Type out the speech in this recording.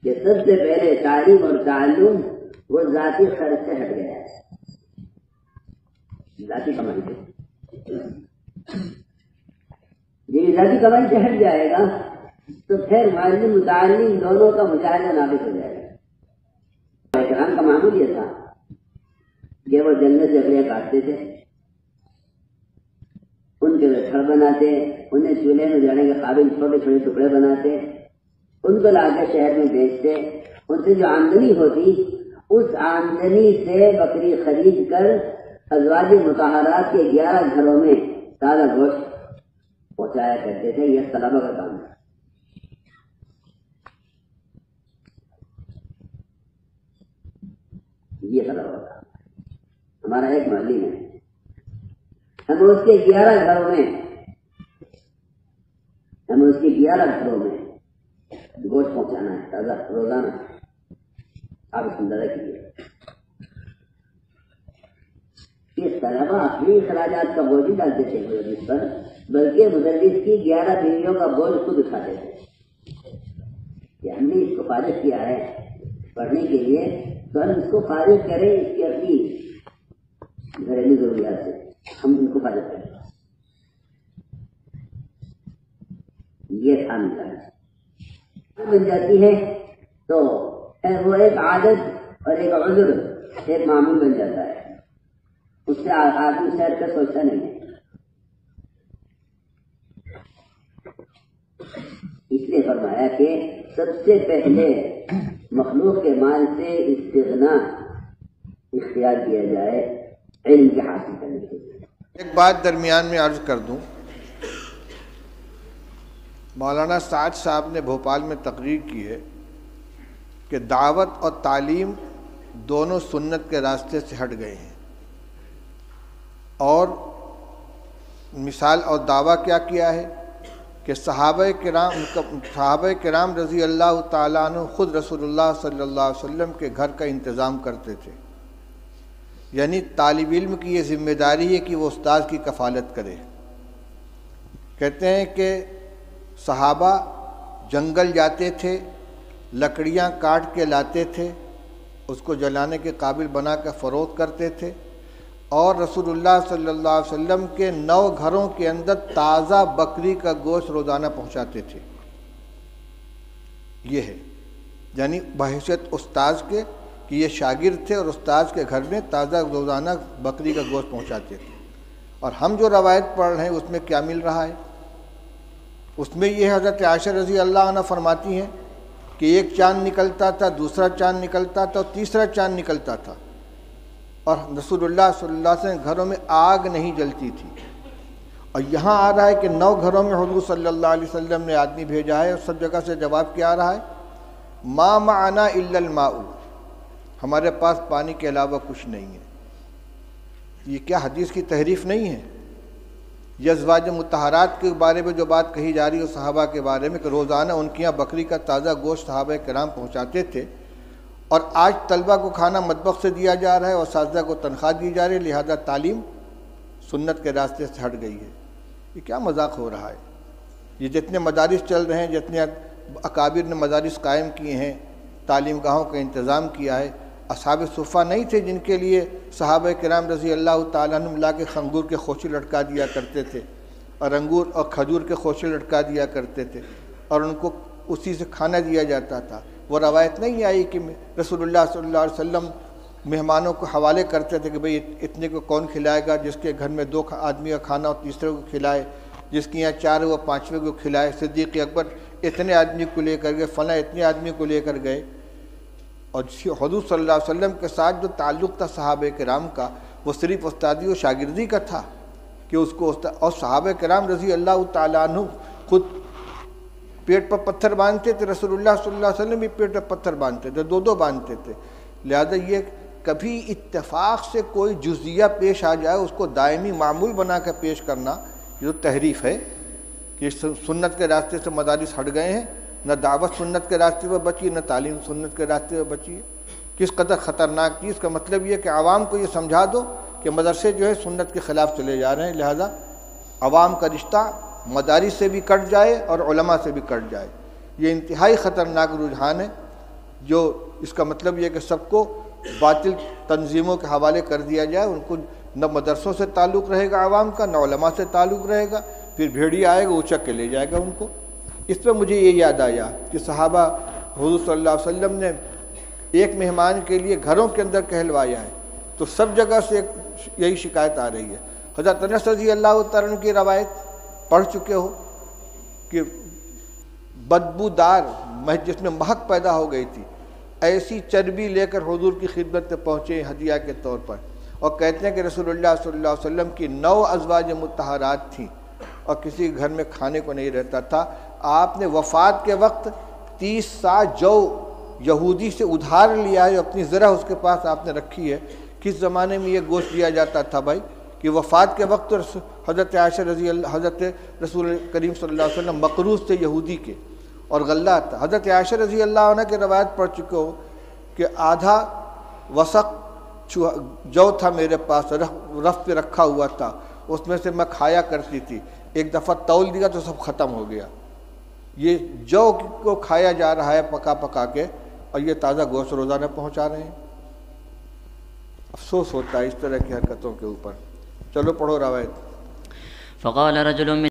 کہ سب سے پہلے تعلیم اور تعلم وہ ذاتی خرچ سے ہٹ گیا ہے، ذاتی کمائی سے۔ جب ذاتی کمائی سے ہٹ جائے گا تو پھر معلم متعلم دونوں کا مجاہدہ ناقص ہو جائے گا۔ احترام کا معمول یہ تھا کہ وہ جنگل سے لکڑیاں کاٹتے تھے، ان کے گھر بناتے، انہیں چولہے میں جانے کے قابل چھوٹے چھوٹے ٹکڑے بناتے، ان کو لا کے شہر میں بیچتے، ان سے جو آمدنی ہوتی اس آمدنی سے بکری خرید کر ازواج مطہرات کے 11 گھروں میں تازہ گوشت پہنچایا کرتے تھے۔ یہ طلبہ کا کام ہے۔ یہ طلبہ کا ہمارا ایک معلم ہے، ہم اس کے 11 گھروں میں گوشت پہنچانا ہے تازہ روزانہ۔ آپ اس اندازہ کیجیے، یہ طلبہ اپنی اخراجات کا بوجھ ڈالتے تھے مدرس پر، بلکہ مدرس کی 11 بیویوں کا بوجھ خود اٹھاتے تھے کہ ہم نے اس کو فارغ کیا ہے پڑھنے کے لیے، تو ہم اس کو فارغ کریں اس کی اپنی گھریلو ضروریات سے، ہم ان کو فارغ کریں۔ یہ بن جاتی ہے تو وہ ایک عادت اور ایک عذر، ایک معمول بن جاتا ہے، اس سے آدمی سیر کر سوچتا نہیں ہے۔ اس لیے فرمایا کہ سب سے پہلے مخلوق کے مال سے استغنا اختیار کیا جائے علم کے حاصل کرنے کے لیے۔ ایک بات درمیان میں عرض کر دوں، مولانا سعد صاحب نے بھوپال میں تقریر کی ہے کہ دعوت اور تعلیم دونوں سنت کے راستے سے ہٹ گئے ہیں، اور مثال اور دعویٰ کیا کیا ہے کہ صحابہ کرام رضی اللہ تعالیٰ عنہ خود رسول اللہ صلی اللہ علیہ وسلم کے گھر کا انتظام کرتے تھے، یعنی طالب علم کی یہ ذمہ داری ہے کہ وہ استاذ کی کفالت کرے۔ کہتے ہیں کہ صحابہ جنگل جاتے تھے، لکڑیاں کاٹ کے لاتے تھے، اس کو جلانے کے قابل بنا کر فروخت کرتے تھے، اور رسول اللہ صلی اللہ علیہ وسلم کے 9 گھروں کے اندر تازہ بکری کا گوشت روزانہ پہنچاتے تھے۔ یہ ہے یعنی بحیثیت استاذ کے کہ یہ شاگرد تھے اور استاذ کے گھر میں تازہ روزانہ بکری کا گوشت پہنچاتے تھے۔ اور ہم جو روایت پڑھ رہے ہیں اس میں کیا مل رہا ہے؟ اس میں یہ حضرت عائشہ رضی اللہ عنہ فرماتی ہیں کہ ایک چاند نکلتا تھا، دوسرا چاند نکلتا تھا، اور تیسرا چاند نکلتا تھا، اور رسول اللہ صلی اللہ علیہ وسلم گھروں میں آگ نہیں جلتی تھی۔ اور یہاں آ رہا ہے کہ 9 گھروں میں حضور صلی اللہ علیہ وسلم نے آدمی بھیجا ہے، اور سب جگہ سے جواب کیا آ رہا ہے؟ ما معنا الا الماء، ہمارے پاس پانی کے علاوہ کچھ نہیں ہے۔ یہ کیا حدیث کی تحریف نہیں ہے؟ یہ ازواج مطہرات کے بارے میں جو بات کہی جا رہی ہے صحابہ کے بارے میں کہ روزانہ ان کے یہاں بکری کا تازہ گوشت صحابہ کرام پہنچاتے تھے، اور آج طلبہ کو کھانا مطبخ سے دیا جا رہا ہے اور اساتذہ کو تنخواہ دی جا رہی ہے، لہذا تعلیم سنت کے راستے سے ہٹ گئی ہے۔ یہ کیا مذاق ہو رہا ہے؟ یہ جتنے مدارس چل رہے ہیں، جتنے اکابر نے مدارس قائم کیے ہیں، تعلیم گاہوں کا انتظام کیا ہے، اصحاب صفہ نہیں تھے جن کے لیے صحابہ کرام رضی اللہ تعالیٰ عنہ لا کے خنگور کے خوشے لٹکا دیا کرتے تھے، اور انگور اور کھجور کے خوشے لٹکا دیا کرتے تھے، اور ان کو اسی سے کھانا دیا جاتا تھا۔ وہ روایت نہیں آئی کہ رسول اللہ صلی اللہ علیہ وسلم مہمانوں کو حوالے کرتے تھے کہ بھئی اتنے کو کون کھلائے گا، جس کے گھر میں 2 آدمی کا کھانا اور تیسرے کو کھلائے، جس کے یہاں 4 وہ 5ویں کو کھلائے۔ صدیق اکبر اتنے آدمی کو لے کر گئے، فلاں اتنے آدمی کو لے کر گئے۔ اور حضور صلی اللہ علیہ وسلم کے ساتھ جو تعلق تھا صحابہ کرام کا، وہ صرف استادی و شاگردی کا تھا کہ اس کو اور صحابہ کرام رضی اللہ تعالیٰ عنہ خود پیٹ پر پتھر باندھتے تھے، رسول اللہ صلی اللہ علیہ وسلم بھی پیٹ پر پتھر باندھتے تھے، 2 باندھتے تھے۔ لہذا یہ کبھی اتفاق سے کوئی جزیہ پیش آ جائے اس کو دائمی معمول بنا کر پیش کرنا، یہ تو تحریف ہے کہ سنت کے راستے سے مدارس ہٹ گئے ہیں، نہ دعوت سنت کے راستے پر بچی، نہ تعلیم سنت کے راستے پر بچی ہے۔ کس قدر خطرناک چیز کا مطلب یہ کہ عوام کو یہ سمجھا دو کہ مدرسے جو ہے سنت کے خلاف چلے جا رہے ہیں، لہذا عوام کا رشتہ مدارس سے بھی کٹ جائے اور علماء سے بھی کٹ جائے۔ یہ انتہائی خطرناک رجحان ہے، جو اس کا مطلب یہ کہ سب کو باطل تنظیموں کے حوالے کر دیا جائے، ان کو نہ مدرسوں سے تعلق رہے گا عوام کا، نہ علماء سے تعلق رہے گا، پھر بھیڑیا آئے گا اچک کے لے جائے گا ان کو۔ اس پہ مجھے یہ یاد آیا کہ صحابہ حضور صلی اللہ علیہ وسلم نے ایک مہمان کے لیے گھروں کے اندر کہلوایا ہے، تو سب جگہ سے یہی شکایت آ رہی ہے۔ حضرت انس رضی اللہ تعالیٰ عنہ کی روایت پڑھ چکے ہو کہ بدبودار جس میں مہک پیدا ہو گئی تھی، ایسی چربی لے کر حضور کی خدمت میں پہنچے ہدیہ کے طور پر، اور کہتے ہیں کہ رسول اللہ صلی اللہ علیہ وسلم کی 9 ازواج مطہرات تھیں اور کسی گھر میں کھانے کو نہیں رہتا تھا۔ آپ نے وفات کے وقت 30 سا جو یہودی سے ادھار لیا ہے، اپنی ذرا اس کے پاس آپ نے رکھی ہے۔ کس زمانے میں یہ گوشت دیا جاتا تھا بھائی کہ وفات کے وقت حضرت عائشہ حضرت رسول کریم صلی اللہ علیہ وسلم مقروض تھے یہودی کے، اور غلہ تھا۔ حضرت عائشہ رضی اللہ عنہ کی روایت پڑھ چکے ہو کہ آدھا وسق جو تھا میرے پاس، رف پہ رکھا ہوا تھا، اس میں سے میں کھایا کرتی تھی، ایک دفعہ تول دیا تو سب ختم ہو گیا۔ یہ جو کو کھایا جا رہا ہے پکا پکا کے، اور یہ تازہ گوشت روزانہ پہنچا رہے ہیں۔ افسوس ہوتا ہے اس طرح کی حرکتوں کے اوپر۔ چلو پڑھو روایت۔ فقال رجل من